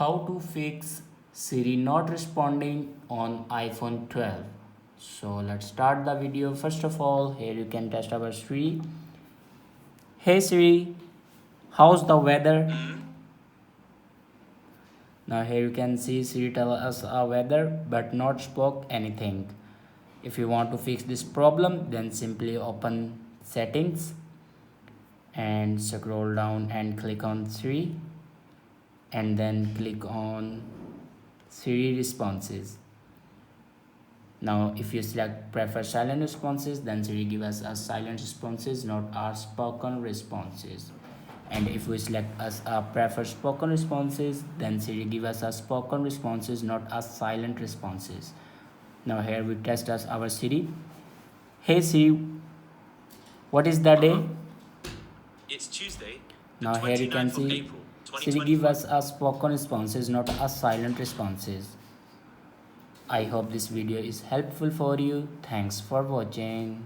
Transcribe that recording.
How to fix Siri not responding on iPhone 12. So let's start the video. First of all, here you can test our Siri. Hey Siri, how's the weather? Now here you can see Siri tell us our weather but not spoke anything. If you want to fix this problem, then simply open settings and scroll down and click on Siri, and then click on Siri responses. Now if you select prefer silent responses, then Siri give us a silent responses, not our spoken responses. And if we select as a prefer spoken responses, then Siri give us a spoken responses, not a silent responses. Now here we test as our Siri. Hey Siri, what is the day? It's Tuesday. Now here you can see Siri give us a spoken responses, not a silent responses. I hope this video is helpful for you. Thanks for watching.